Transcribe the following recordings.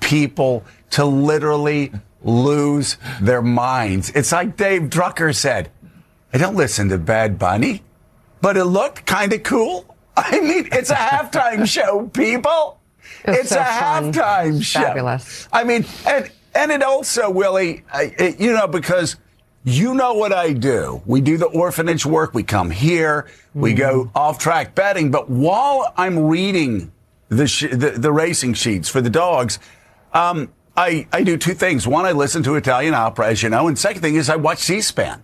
people to literally lose their minds. It's like Dave Drucker said, I don't listen to Bad Bunny, but it looked kind of cool. I mean, it's a halftime show, people. It's so a halftime show. Fabulous. I mean, and it also, Willie, because you know what I do. We do the orphanage work. We come here. We go off-track betting. But while I'm reading the racing sheets for the dogs, I do two things. One, I listen to Italian opera, as you know. And second thing is I watch C-SPAN.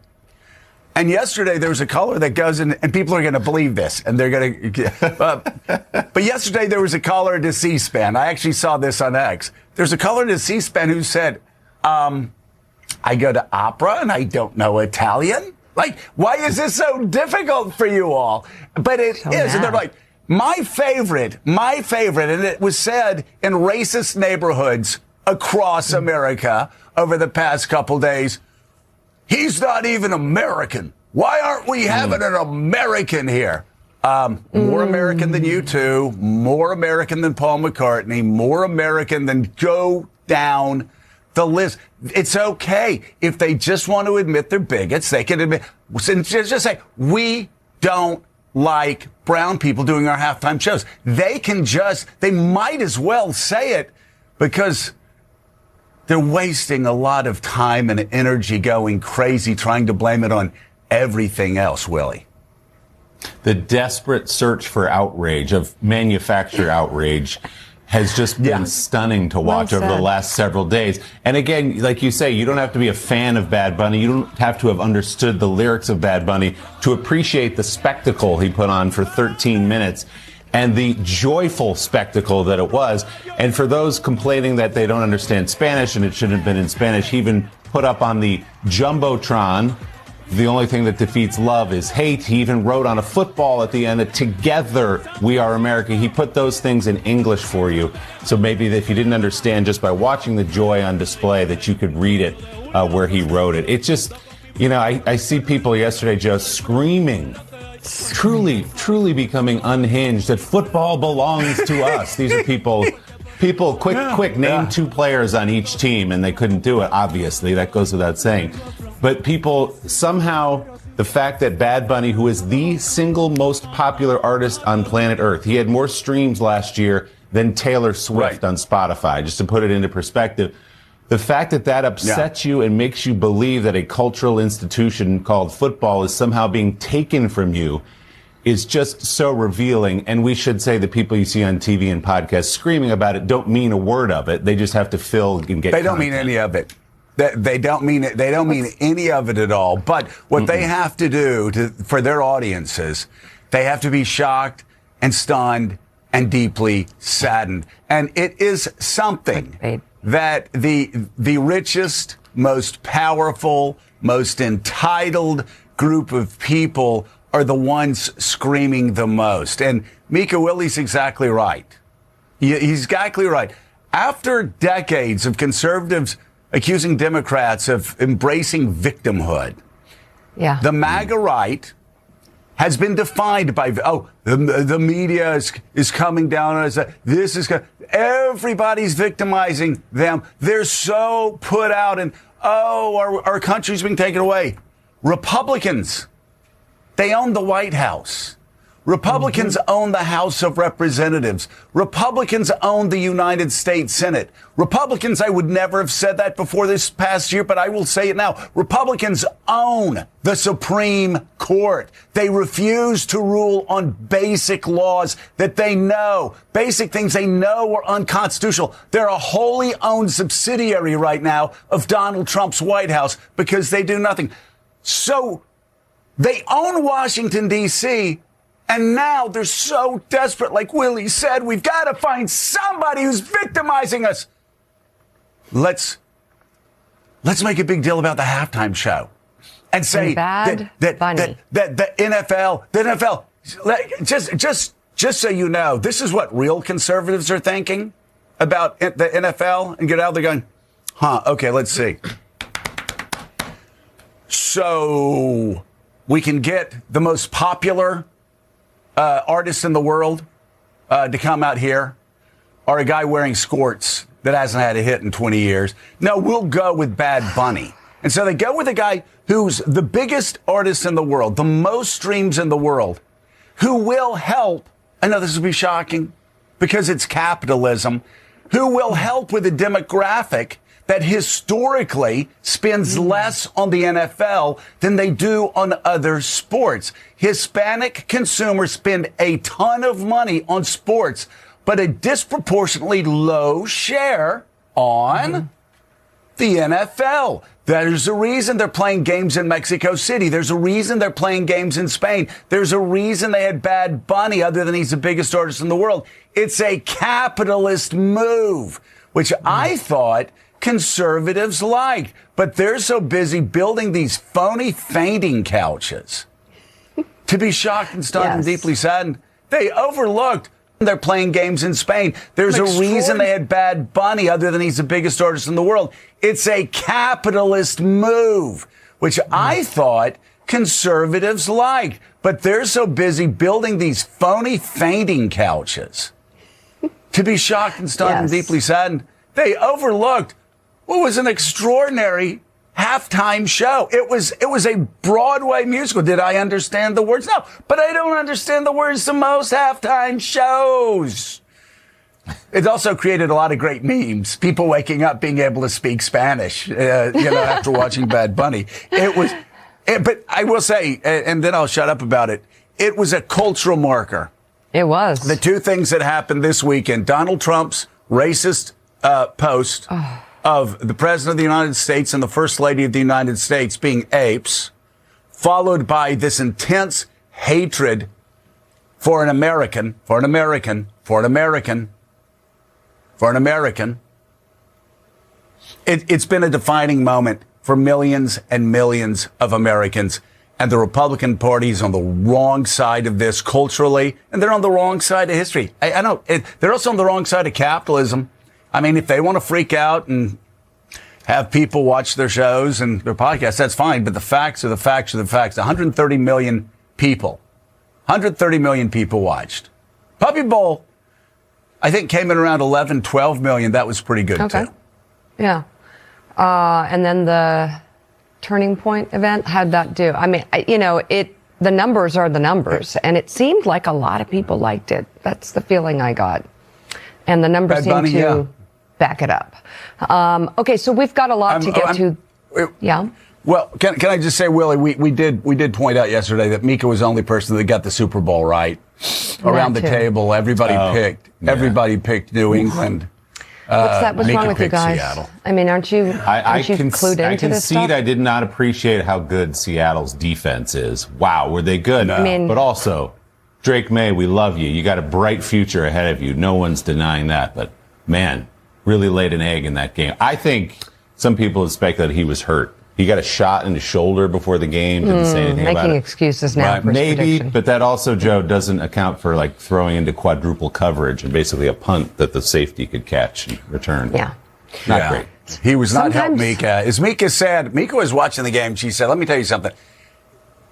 And yesterday there was a caller that goes in, and people are going to believe this, and they're going to. But yesterday there was a caller to C-SPAN. I actually saw this on X. There's a caller to C-SPAN who said, I go to opera and I don't know Italian. Like, why is this so difficult for you all? But it is. Mad. And they're like, my favorite, and it was said in racist neighborhoods across America over the past couple days. He's not even American. Why aren't we having an American here? More American than you two, more American than Paul McCartney, more American than go down the list. It's okay. If they just want to admit they're bigots, they can admit, just say, we don't like brown people doing our halftime shows. They might as well say it because they're wasting a lot of time and energy going crazy trying to blame it on everything else, Willie. The desperate search for outrage, of manufactured outrage, has just been stunning to watch over the last several days. And again, like you say, you don't have to be a fan of Bad Bunny. You don't have to have understood the lyrics of Bad Bunny to appreciate the spectacle he put on for 13 minutes. And the joyful spectacle that it was. And for those complaining that they don't understand Spanish and it shouldn't have been in Spanish, he even put up on the Jumbotron, the only thing that defeats love is hate. He even wrote on a football at the end that together we are America. He put those things in English for you. So maybe if you didn't understand just by watching the joy on display that you could read it where he wrote it. It's just, I see people yesterday just screaming. Truly becoming unhinged, that football belongs to us. These are people, quick, name two players on each team, and they couldn't do it, obviously. That goes without saying. But people, somehow, the fact that Bad Bunny, who is the single most popular artist on planet Earth, he had more streams last year than Taylor Swift on Spotify, just to put it into perspective. The fact that upsets you and makes you believe that a cultural institution called football is somehow being taken from you is just so revealing. And we should say the people you see on TV and podcasts screaming about it don't mean a word of it. They just have to fill and get They don't mean any of it. They don't mean it. They don't mean any of it at all. But what they have to do for their audiences, they have to be shocked and stunned and deeply saddened. And it is something that the richest, most powerful, most entitled group of people are the ones screaming the most. And Mika Willie's exactly right. He's exactly right. After decades of conservatives accusing Democrats of embracing victimhood, the MAGA right has been defined by, the media is coming down on us. Everybody's victimizing them. They're so put out and, our country's being taken away. Republicans, they own the White House. Republicans own the House of Representatives. Republicans own the United States Senate. Republicans, I would never have said that before this past year, but I will say it now. Republicans own the Supreme Court. They refuse to rule on basic laws that they know, basic things they know are unconstitutional. They're a wholly owned subsidiary right now of Donald Trump's White House because they do nothing. So they own Washington, D.C., and now they're so desperate, like Willie said, we've got to find somebody who's victimizing us. Let's make a big deal about the halftime show and say that the NFL, just so you know, this is what real conservatives are thinking about the NFL, and get out there going, okay, let's see. So we can get the most popular artist in the world to come out here, or a guy wearing skirts that hasn't had a hit in 20 years. No, we'll go with Bad Bunny. And so they go with a guy who's the biggest artist in the world, the most streams in the world, who will help. I know this will be shocking because it's capitalism, who will help with a demographic that historically spends less on the NFL than they do on other sports. Hispanic consumers spend a ton of money on sports, but a disproportionately low share on the NFL. There's a reason they're playing games in Mexico City. There's a reason they're playing games in Spain. There's a reason they had Bad Bunny, other than he's the biggest artist in the world. It's a capitalist move, which I thought conservatives liked. But they're so busy building these phony fainting couches to be shocked and stunned and deeply saddened. They overlooked they're playing games in Spain. There's a reason they had Bad Bunny, other than he's the biggest artist in the world. It's a capitalist move, which I thought conservatives liked. But they're so busy building these phony fainting couches to be shocked and stunned and deeply saddened. They overlooked what was an extraordinary halftime show. It was a Broadway musical. Did I understand the words? No, but I don't understand the words to most halftime shows. It also created a lot of great memes. People waking up being able to speak Spanish, after watching Bad Bunny. But I will say, and then I'll shut up about it. It was a cultural marker. It was. The two things that happened this weekend: Donald Trump's racist post of the President of the United States and the First Lady of the United States being apes, followed by this intense hatred for an American. It's been a defining moment for millions and millions of Americans. And the Republican Party is on the wrong side of this culturally, and they're on the wrong side of history. I know. They're also on the wrong side of capitalism. I mean, if they want to freak out and have people watch their shows and their podcasts, that's fine. But the facts are the facts are the facts. 130 million people watched. Puppy Bowl, I think, came in around 11, 12 million. That was pretty good, too. Yeah. And then the Turning Point event, how'd that do? I mean, the numbers are the numbers. And it seemed like a lot of people liked it. That's the feeling I got. And the numbers seem to back it up. Okay, so we've got a lot to get to. Yeah. Well, can I just say, Willie, we did point out yesterday that Mika was the only person that got the Super Bowl right. Around the table, everybody picked New England. What's wrong with you guys? Seattle. I mean, aren't you clued into this stuff? I did not appreciate how good Seattle's defense is. Wow, were they good? No. I mean, but also, Drake May, we love you. You got a bright future ahead of you. No one's denying that. But man, really laid an egg in that game. I think some people have speculated he was hurt. He got a shot in the shoulder before the game. Didn't say anything about it. Making excuses now for his maybe, prediction. But that also, Joe, doesn't account for like throwing into quadruple coverage and basically a punt that the safety could catch and return. Yeah. Not great. He was not helping Mika. As Mika said, Mika was watching the game. She said, let me tell you something.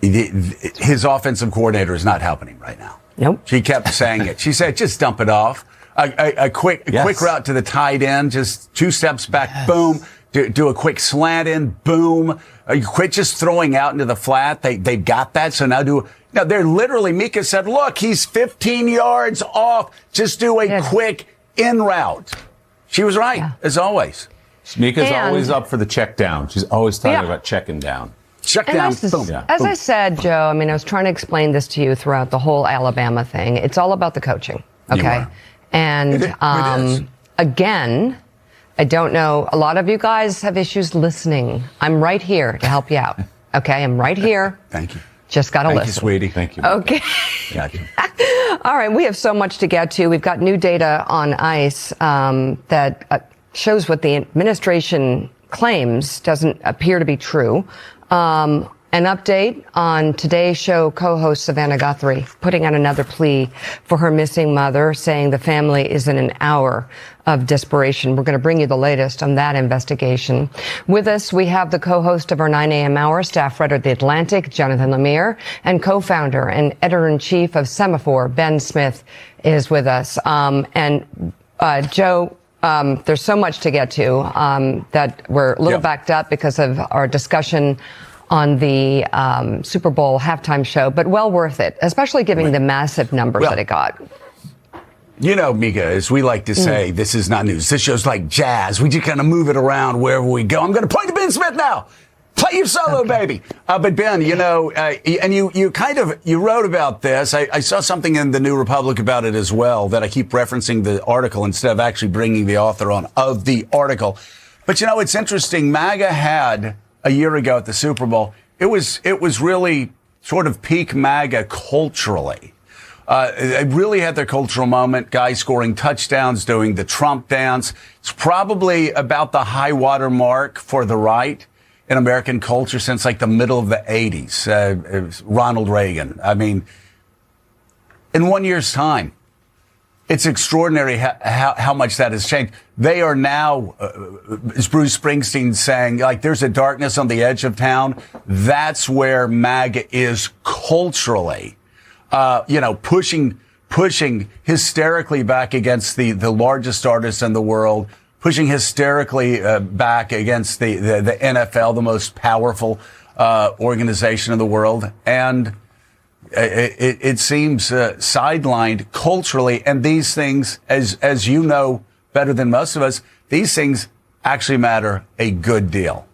His offensive coordinator is not helping him right now. Nope. She kept saying it. She said, just dump it off. A quick route to the tight end, just 2 steps back, boom. Do a quick slant in, boom. Quit just throwing out into the flat. They've got that. So now they're literally, Mika said, look, he's 15 yards off. Just do a quick in route. She was right, as always. Mika's always up for the check down. She's always talking about checking down. Check down, boom. As I said, Joe, I mean, I was trying to explain this to you throughout the whole Alabama thing. It's all about the coaching, okay? And again, I don't know. A lot of you guys have issues listening. I'm right here to help you out. Okay, I'm right here. Thank you. Just got to listen. Thank you, sweetie. Thank you. Okay. Gotcha. All right, we have so much to get to. We've got new data on ICE that shows what the administration claims doesn't appear to be true. An update on Today's Show co-host Savannah Guthrie putting out another plea for her missing mother, saying the family is in an hour of desperation. We're going to bring you the latest on that investigation. With us, we have the co-host of our 9 a.m. hour, staff writer at The Atlantic, Jonathan Lemire, and co-founder and editor-in-chief of Semaphore, Ben Smith, is with us. Joe, There's so much to get to that we're a little backed up because of our discussion on the Super Bowl halftime show, but well worth it, especially given the massive numbers that it got. You know, Mika, as we like to say, this is not news. This show's like jazz. We just kind of move it around wherever we go. I'm going to point to Ben Smith now. Play your solo, baby. But Ben, you know, and you wrote about this. I saw something in the New Republic about it as well, that I keep referencing the article instead of actually bringing the author on of the article. But, you know, it's interesting. MAGA had a year ago at the Super Bowl, it was really sort of peak MAGA culturally. They really had their cultural moment, guys scoring touchdowns, doing the Trump dance. It's probably about the high water mark for the right in American culture since like the middle of the 80s. It was Ronald Reagan. I mean, in 1 year's time, it's extraordinary how much that has changed. They are now, as Bruce Springsteen saying, like there's a darkness on the edge of town. That's where MAGA is culturally. Pushing hysterically back against the largest artists in the world, pushing hysterically back against the NFL, the most powerful organization in the world. And it seems sidelined culturally. And these things, as you know better than most of us, these things actually matter a good deal.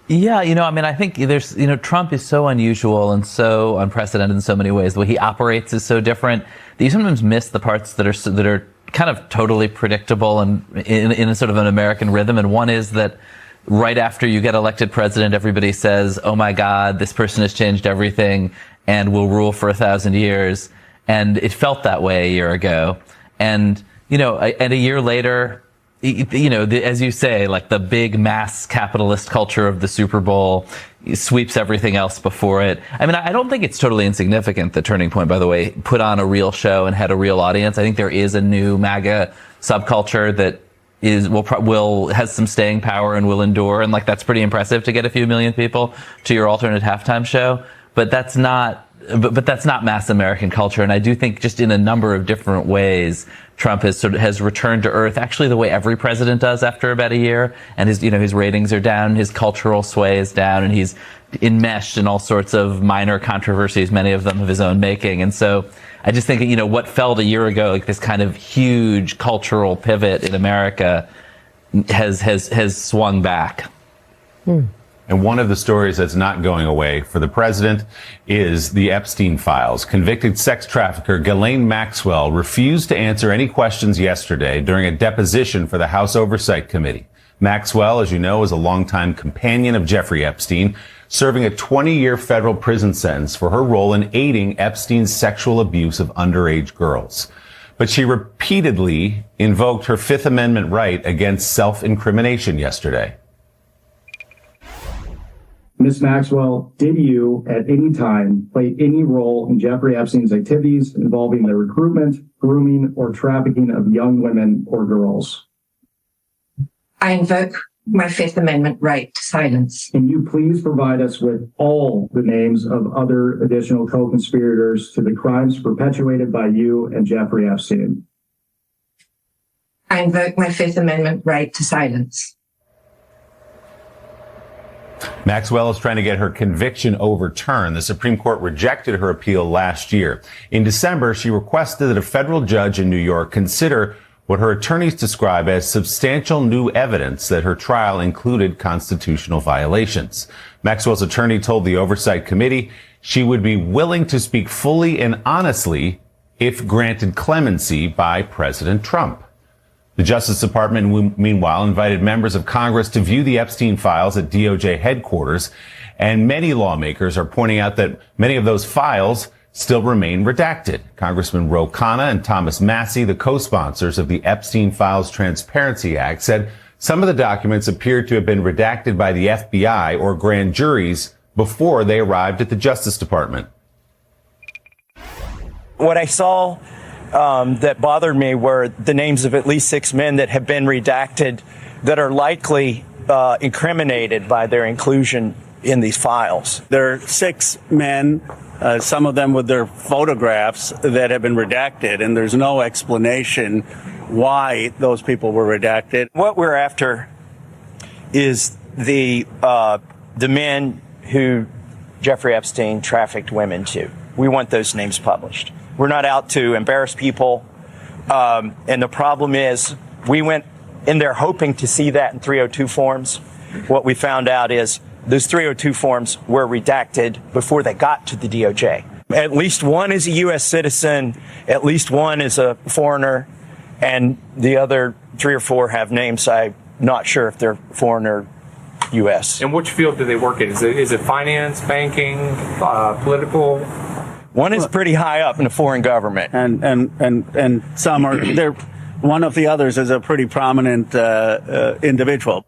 Yeah, I think there's, Trump is so unusual and so unprecedented in so many ways. The way he operates is so different that you sometimes miss the parts that are kind of totally predictable and in a sort of an American rhythm. And one is that right after you get elected president, everybody says, oh my God, this person has changed everything and will rule for 1,000 years. And it felt that way a year ago. And, and a year later, as you say, like the big mass capitalist culture of the Super Bowl sweeps everything else before it. I mean, I don't think it's totally insignificant that Turning Point, by the way, put on a real show and had a real audience. I think there is a new MAGA subculture that has some staying power and will endure. And like, that's pretty impressive to get a few million people to your alternate halftime show. But that's not mass American culture. And I do think just in a number of different ways, Trump has returned to earth, actually the way every president does after about a year. And his ratings are down, his cultural sway is down, and he's enmeshed in all sorts of minor controversies, many of them of his own making. And so I just think, what felt a year ago like this kind of huge cultural pivot in America has swung back. And one of the stories that's not going away for the president is the Epstein files. Convicted sex trafficker Ghislaine Maxwell refused to answer any questions yesterday during a deposition for the House Oversight Committee. Maxwell, as you know, is a longtime companion of Jeffrey Epstein, serving a 20-year federal prison sentence for her role in aiding Epstein's sexual abuse of underage girls. But she repeatedly invoked her Fifth Amendment right against self-incrimination yesterday. Ms. Maxwell, did you at any time play any role in Jeffrey Epstein's activities involving the recruitment, grooming, or trafficking of young women or girls? I invoke my Fifth Amendment right to silence. Can you please provide us with all the names of other additional co-conspirators to the crimes perpetuated by you and Jeffrey Epstein? I invoke my Fifth Amendment right to silence. Maxwell is trying to get her conviction overturned. The Supreme Court rejected her appeal last year. In December, she requested that a federal judge in New York consider what her attorneys describe as substantial new evidence that her trial included constitutional violations. Maxwell's attorney told the Oversight Committee she would be willing to speak fully and honestly if granted clemency by President Trump. The Justice Department, meanwhile, invited members of Congress to view the Epstein files at DOJ headquarters, and many lawmakers are pointing out that many of those files still remain redacted. Congressman Ro Khanna and Thomas Massie, the co-sponsors of the Epstein Files Transparency Act, said some of the documents appeared to have been redacted by the FBI or grand juries before they arrived at the Justice Department. What I saw that bothered me were the names of at least 6 men that have been redacted that are likely incriminated by their inclusion in these files. There are 6 men, some of them with their photographs, that have been redacted, and there's no explanation why those people were redacted. What we're after is the men who Jeffrey Epstein trafficked women to. We want those names published. We're not out to embarrass people. And the problem is we went in there hoping to see that in 302 forms. What we found out is those 302 forms were redacted before they got to the DOJ. At least one is a U.S. citizen, at least one is a foreigner, and the other 3 or 4 have names. I'm not sure if they're foreign or U.S. And which field do they work in? Is it finance, banking, political? One is pretty high up in the foreign government. And some are, they're, one of the others is a pretty prominent individual.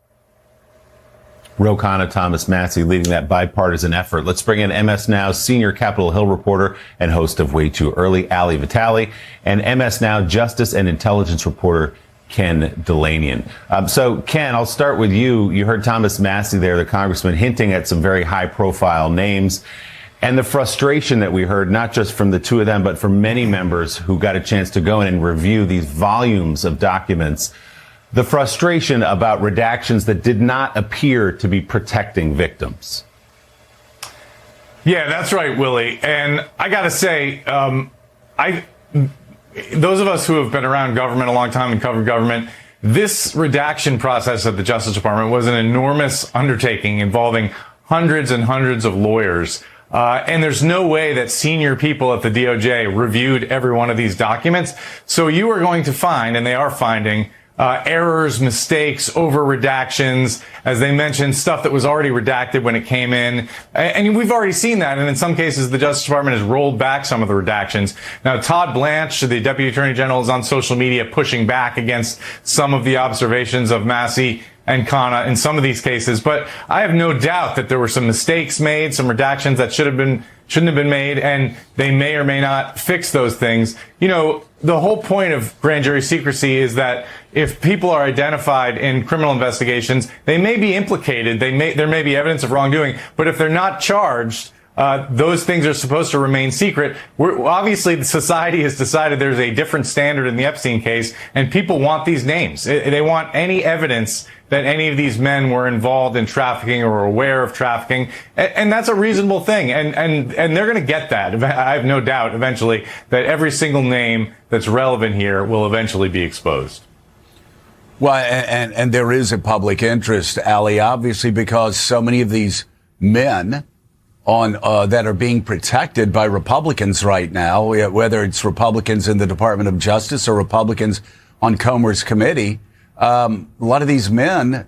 Ro Khanna, Thomas Massie leading that bipartisan effort. Let's bring in MS Now's senior Capitol Hill reporter and host of Way Too Early, Ali Vitale, and MS Now justice and intelligence reporter Ken Delanian. So, Ken, I'll start with you. You heard Thomas Massie there, the congressman, hinting at some very high-profile names. And the frustration that we heard, not just from the two of them, but from many members who got a chance to go in and review these volumes of documents. The frustration about redactions that did not appear to be protecting victims. Yeah, that's right, Willie. And I got to say, those of us who have been around government a long time and covered government, this redaction process at the Justice Department was an enormous undertaking involving hundreds and hundreds of lawyers. And there's no way that senior people at the DOJ reviewed every one of these documents. So you are going to find, and they are finding, errors, mistakes, over redactions, as they mentioned, stuff that was already redacted when it came in. And we've already seen that. And in some cases, the Justice Department has rolled back some of the redactions. Now, Todd Blanche, the Deputy Attorney General, is on social media pushing back against some of the observations of Massie and Khanna in some of these cases. But I have no doubt that there were some mistakes made, some redactions that shouldn't have been made, and they may or may not fix those things. You know, the whole point of grand jury secrecy is that if people are identified in criminal investigations, they may be implicated, there may be evidence of wrongdoing, but if they're not charged, those things are supposed to remain secret. Obviously, the society has decided there's a different standard in the Epstein case, and people want these names. They want any evidence that any of these men were involved in trafficking or aware of trafficking. And that's a reasonable thing. And they're going to get that. I have no doubt eventually that every single name that's relevant here will eventually be exposed. Well, and there is a public interest, Ali, obviously, because so many of these men that are being protected by Republicans right now, whether it's Republicans in the Department of Justice or Republicans on Comer's committee, a lot of these men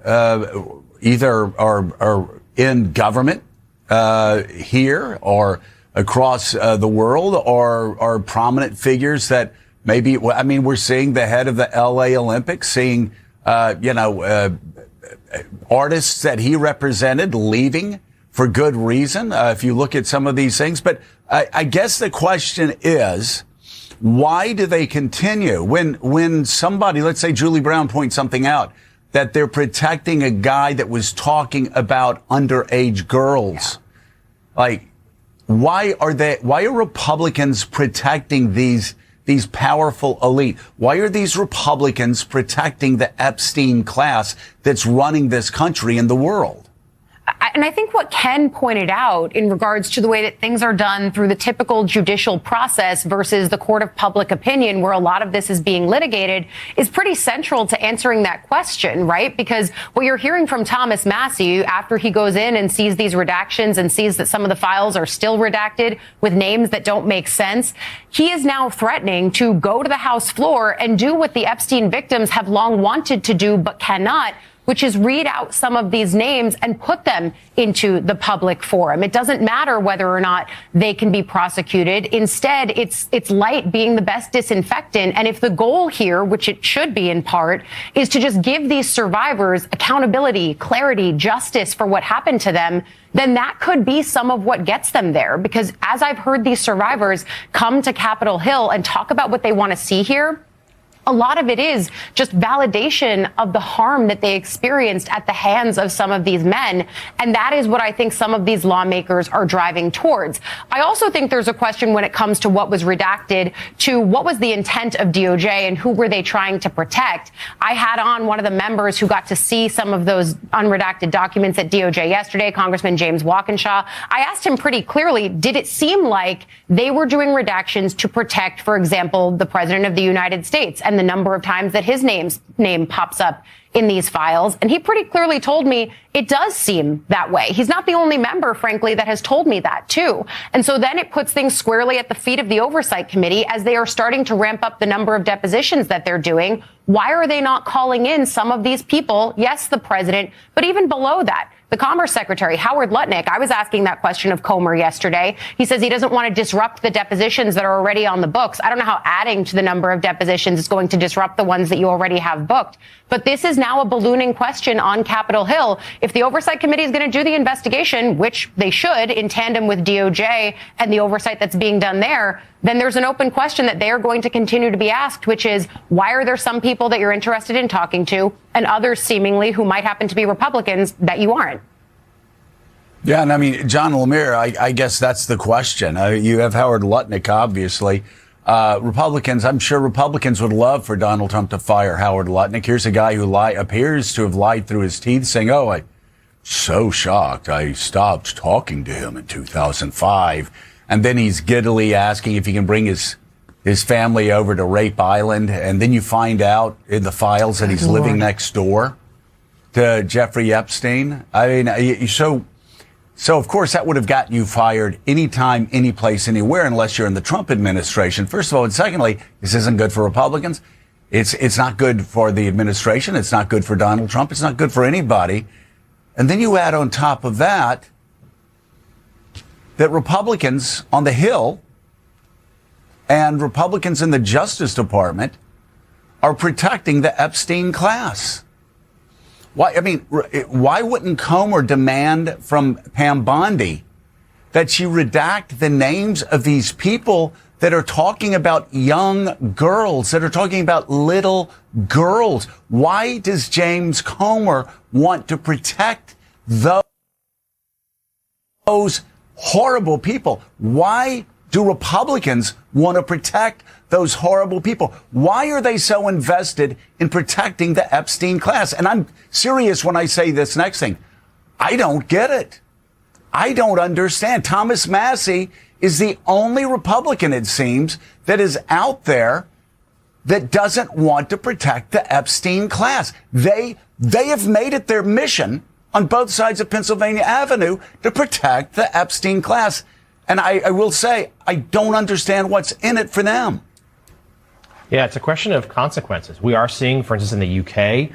either are in government here or across the world, or are prominent figures that maybe, I mean, we're seeing the head of the LA Olympics, seeing, artists that he represented leaving for good reason, if you look at some of these things. But I guess the question is, why do they continue when somebody, let's say Julie Brown, points something out, that they're protecting a guy that was talking about underage girls? Yeah. Like, why are Republicans protecting these powerful elite? Why are these Republicans protecting the Epstein class that's running this country and the world? And I think what Ken pointed out in regards to the way that things are done through the typical judicial process versus the court of public opinion, where a lot of this is being litigated, is pretty central to answering that question, right? Because what you're hearing from Thomas Massie after he goes in and sees these redactions and sees that some of the files are still redacted with names that don't make sense, he is now threatening to go to the House floor and do what the Epstein victims have long wanted to do but cannot, which is read out some of these names and put them into the public forum. It doesn't matter whether or not they can be prosecuted. Instead, it's light being the best disinfectant. And if the goal here, which it should be in part, is to just give these survivors accountability, clarity, justice for what happened to them, then that could be some of what gets them there. Because as I've heard these survivors come to Capitol Hill and talk about what they want to see here, a lot of it is just validation of the harm that they experienced at the hands of some of these men. And that is what I think some of these lawmakers are driving towards. I also think there's a question when it comes to what was redacted, to what was the intent of DOJ and who were they trying to protect. I had on one of the members who got to see some of those unredacted documents at DOJ yesterday, Congressman James Walkinshaw. I asked him pretty clearly, did it seem like they were doing redactions to protect, for example, the President of the United States and the number of times that his name pops up in these files? And he pretty clearly told me it does seem that way. He's not the only member, frankly, that has told me that too. And so then it puts things squarely at the feet of the Oversight Committee as they are starting to ramp up the number of depositions that they're doing. Why are they not calling in some of these people? Yes, the president, but even below that, the Commerce Secretary, Howard Lutnick. I was asking that question of Comer yesterday. He says he doesn't want to disrupt the depositions that are already on the books. I don't know how adding to the number of depositions is going to disrupt the ones that you already have booked. But this is now a ballooning question on Capitol Hill. If the Oversight Committee is going to do the investigation, which they should in tandem with DOJ and the oversight that's being done there, then there's an open question that they are going to continue to be asked, which is, why are there some people that you're interested in talking to and others seemingly who might happen to be Republicans that you aren't? Yeah, and I mean, John Lemire, I guess that's the question. You have Howard Lutnick, obviously. Republicans, I'm sure Republicans would love for Donald Trump to fire Howard Lutnick. Here's a guy who appears to have lied through his teeth, saying, oh, I'm so shocked I stopped talking to him in 2005. And then he's giddily asking if he can bring his family over to Rape Island. And then you find out in the files that he's living next door to Jeffrey Epstein. I mean, so of course that would have gotten you fired anytime, any place, anywhere, unless you're in the Trump administration. First of all, and secondly, this isn't good for Republicans. It's not good for the administration. It's not good for Donald Trump. It's not good for anybody. And then you add on top of that Republicans on the Hill and Republicans in the Justice Department are protecting the Epstein class. Why wouldn't Comer demand from Pam Bondi that she redact the names of these people that are talking about young girls, that are talking about little girls? Why does James Comer want to protect those horrible people? Why do Republicans want to protect those horrible people? Why are they so invested in protecting the Epstein class? And I'm serious when I say this next thing. I don't get it. I don't understand. Thomas Massie is the only Republican, it seems, that is out there that doesn't want to protect the Epstein class. They have made it their mission on both sides of Pennsylvania Avenue to protect the Epstein class. And I will say, I don't understand what's in it for them. Yeah, it's a question of consequences. We are seeing, for instance, in the UK,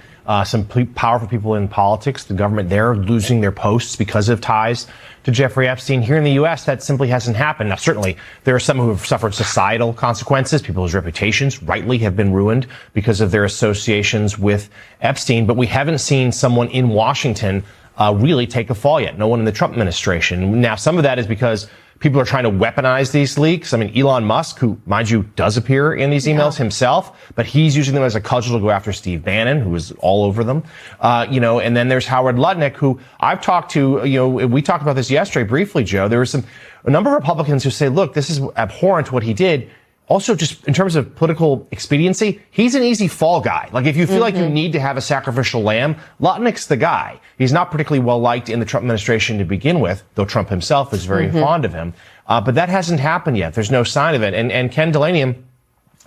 some powerful people in politics, the government there, losing their posts because of ties to Jeffrey Epstein. Here in the U.S., that simply hasn't happened. Now, certainly, there are some who have suffered societal consequences. People whose reputations rightly have been ruined because of their associations with Epstein. But we haven't seen someone in Washington really take a fall yet. No one in the Trump administration. Now, some of that is because people are trying to weaponize these leaks. I mean, Elon Musk, who, mind you, does appear in these emails himself, but he's using them as a cudgel to go after Steve Bannon, who is all over them. And then there's Howard Lutnick, who I've talked to, we talked about this yesterday briefly, Joe. There was a number of Republicans who say, look, this is abhorrent what he did. Also, just in terms of political expediency, he's an easy fall guy. Like, if you feel like you need to have a sacrificial lamb, Lutnick's the guy. He's not particularly well liked in the Trump administration to begin with, though Trump himself is very fond of him. But that hasn't happened yet. There's no sign of it. And Ken Delanium,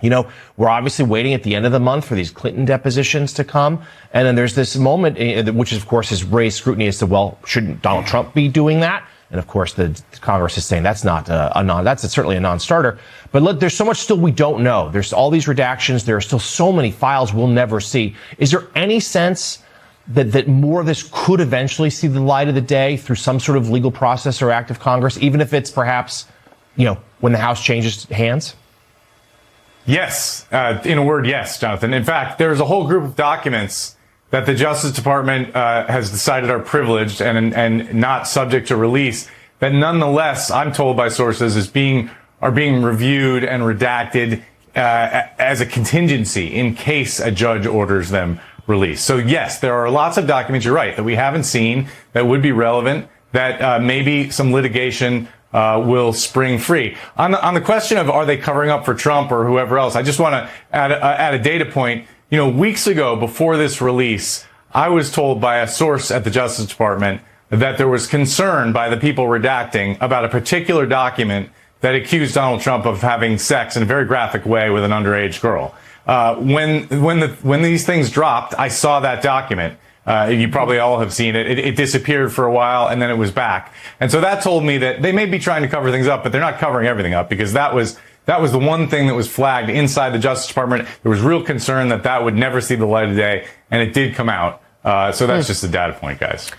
we're obviously waiting at the end of the month for these Clinton depositions to come. And then there's this moment, which of course has raised scrutiny as to, well, shouldn't Donald Trump be doing that? And of course, the Congress is saying that's certainly a non-starter. But look, there's so much still we don't know. There's all these redactions. There are still so many files we'll never see. Is there any sense that more of this could eventually see the light of the day through some sort of legal process or act of Congress, even if it's perhaps, when the House changes hands? Yes. In a word, yes, Jonathan. In fact, there's a whole group of documents that the Justice Department has decided are privileged and not subject to release, that nonetheless, I'm told by sources, are being reviewed and redacted as a contingency in case a judge orders them released. So yes, there are lots of documents, you're right, that we haven't seen that would be relevant, that maybe some litigation will spring free. On the question of are they covering up for Trump or whoever else, I just want to add a data point. You know, weeks ago before this release, I was told by a source at the Justice Department that there was concern by the people redacting about a particular document that accused Donald Trump of having sex in a very graphic way with an underage girl. When these things dropped, I saw that document. You probably all have seen it. It disappeared for a while and then it was back. And so that told me that they may be trying to cover things up, but they're not covering everything up, because that was the one thing that was flagged inside the Justice Department. There was real concern that that would never see the light of day, and it did come out. So that's just a data point, guys.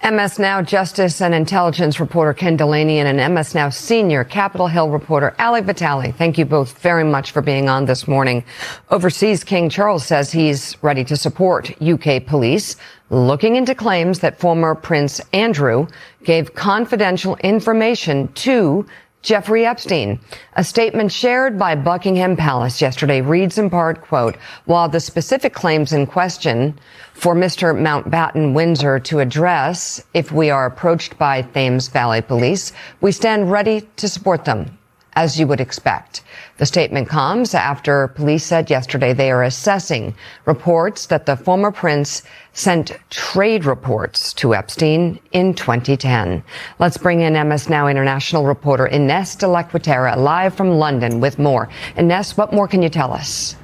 MS Now Justice and Intelligence reporter Ken Delaney and MS Now senior Capitol Hill reporter Ali Vitale. Thank you both very much for being on this morning. Overseas, King Charles says he's ready to support UK police looking into claims that former Prince Andrew gave confidential information to Jeffrey Epstein. A statement shared by Buckingham Palace yesterday reads in part, quote, while the specific claims in question for Mr. Mountbatten Windsor to address if we are approached by Thames Valley Police, we stand ready to support them, as you would expect. The statement comes after police said yesterday they are assessing reports that the former prince sent trade reports to Epstein in 2010. Let's bring in MS Now international reporter Ines de la Cuetara live from London with more. Ines, what more can you tell us?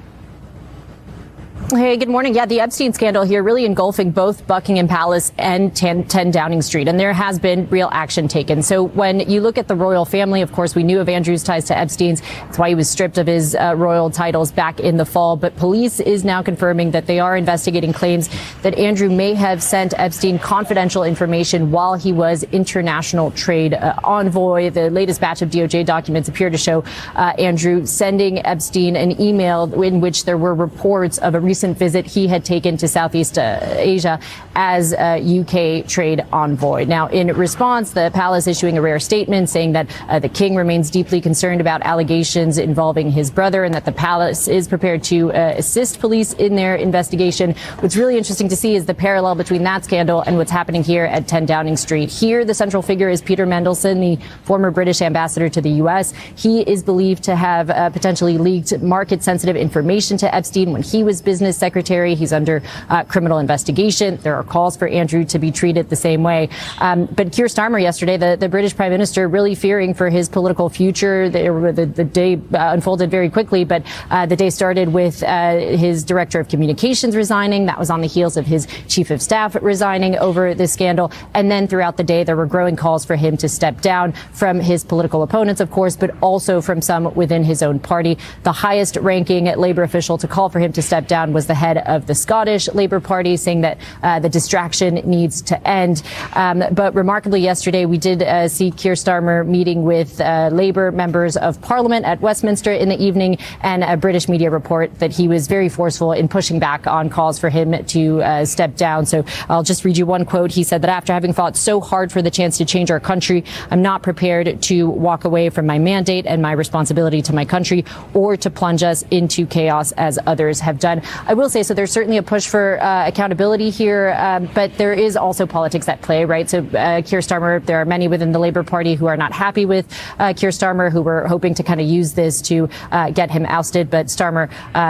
Hey, good morning. Yeah, the Epstein scandal here really engulfing both Buckingham Palace and 10 Downing Street, and there has been real action taken. So when you look at the royal family, of course, we knew of Andrew's ties to Epstein's. That's why he was stripped of his royal titles back in the fall. But police is now confirming that they are investigating claims that Andrew may have sent Epstein confidential information while he was international trade envoy. The latest batch of DOJ documents appear to show Andrew sending Epstein an email in which there were reports of a recent visit he had taken to Southeast Asia as a UK trade envoy. Now, in response, the palace issuing a rare statement saying that the king remains deeply concerned about allegations involving his brother and that the palace is prepared to assist police in their investigation. What's really interesting to see is the parallel between that scandal and what's happening here at 10 Downing Street. Here, the central figure is Peter Mandelson, the former British ambassador to the U.S. He is believed to have potentially leaked market-sensitive information to Epstein when he was business secretary. He's under criminal investigation. There are calls for Andrew to be treated the same way. But Keir Starmer yesterday, the British Prime Minister, really fearing for his political future. The day unfolded very quickly, but the day started with his director of communications resigning. That was on the heels of his chief of staff resigning over this scandal. And then throughout the day, there were growing calls for him to step down from his political opponents, of course, but also from some within his own party. The highest ranking Labour official to call for him to step down was the head of the Scottish Labour Party, saying that the distraction needs to end. But remarkably, yesterday, we did see Keir Starmer meeting with Labour members of Parliament at Westminster in the evening, and a British media report that he was very forceful in pushing back on calls for him to step down. So I'll just read you one quote. He said that after having fought so hard for the chance to change our country, I'm not prepared to walk away from my mandate and my responsibility to my country or to plunge us into chaos as others have done. I will say, so there's certainly a push for accountability here, but there is also politics at play, right? So Keir Starmer, there are many within the Labour Party who are not happy with Keir Starmer, who were hoping to kind of use this to get him ousted. But Starmer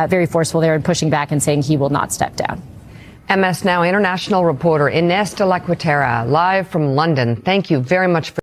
very forceful there and pushing back and saying he will not step down. MS Now international reporter Ines de la Cuetara live from London. Thank you very much for